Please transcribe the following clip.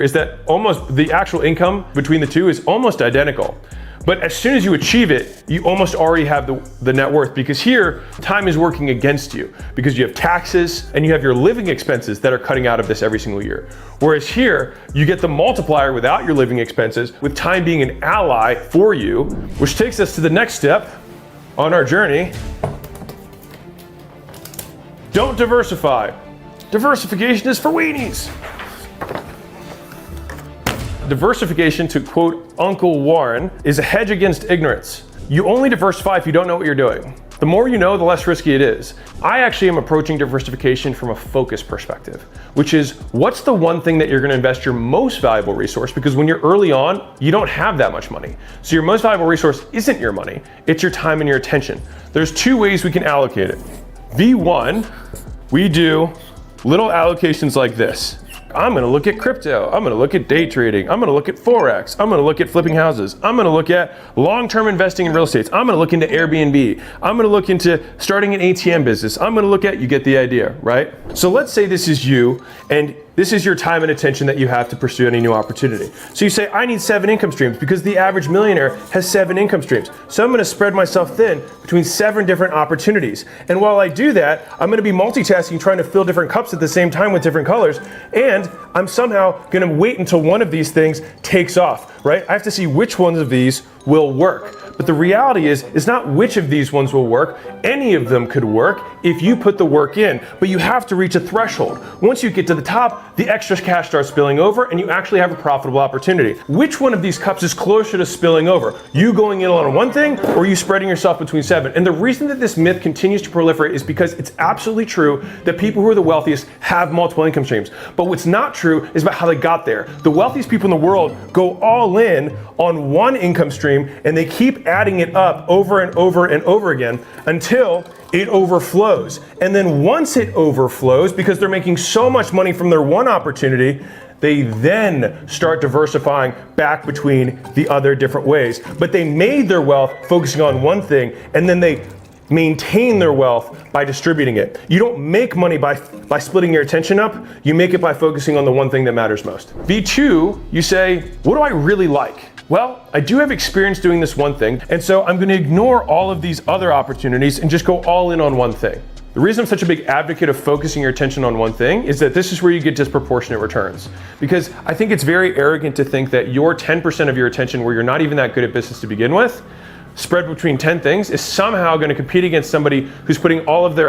is that almost the actual income between the two is almost identical. But as soon as you achieve it, you almost already have the net worth, because here, time is working against you because you have taxes and you have your living expenses that are cutting out of this every single year. Whereas here, you get the multiplier without your living expenses, with time being an ally for you, which takes us to the next step on our journey. Don't diversify. Diversification is for weenies. Diversification, to quote Uncle Warren, is a hedge against ignorance. You only diversify if you don't know what you're doing. The more you know, the less risky it is. I actually am approaching diversification from a focus perspective, which is, what's the one thing that you're going to invest your most valuable resource? Because when you're early on, you don't have that much money. So your most valuable resource isn't your money, it's your time and your attention. There's two ways we can allocate it. V1, we do little allocations like this. I'm gonna look at crypto, I'm gonna look at day trading, I'm gonna look at Forex, I'm gonna look at flipping houses, I'm gonna look at long-term investing in real estate, I'm gonna look into Airbnb, I'm gonna look into starting an ATM business, I'm gonna look at, you get the idea, right? So let's say this is you, and this is your time and attention that you have to pursue any new opportunity. So you say, I need 7 income streams because the average millionaire has 7 income streams. So I'm gonna spread myself thin between 7 different opportunities. And while I do that, I'm gonna be multitasking, trying to fill different cups at the same time with different colors. And I'm somehow gonna wait until one of these things takes off, right? I have to see which ones of these will work. But the reality is, it's not which of these ones will work. Any of them could work if you put the work in, but you have to reach a threshold. Once you get to the top, the extra cash starts spilling over and you actually have a profitable opportunity. Which one of these cups is closer to spilling over? You going in on one thing, or you spreading yourself between 7? And the reason that this myth continues to proliferate is because it's absolutely true that people who are the wealthiest have multiple income streams. But what's not true is about how they got there. The wealthiest people in the world go all in on one income stream and they keep adding it up over and over and over again until it overflows. And then once it overflows, because they're making so much money from their one opportunity, they then start diversifying back between the other different ways. But they made their wealth focusing on one thing, and then they maintain their wealth by distributing it. You don't make money by splitting your attention up, you make it by focusing on the one thing that matters most. V2, you say, what do I really like? Well, I do have experience doing this one thing, and so I'm gonna ignore all of these other opportunities and just go all in on one thing. The reason I'm such a big advocate of focusing your attention on one thing is that this is where you get disproportionate returns. Because I think it's very arrogant to think that your 10% of your attention, where you're not even that good at business to begin with, spread between 10 things, is somehow gonna compete against somebody who's putting all of their effort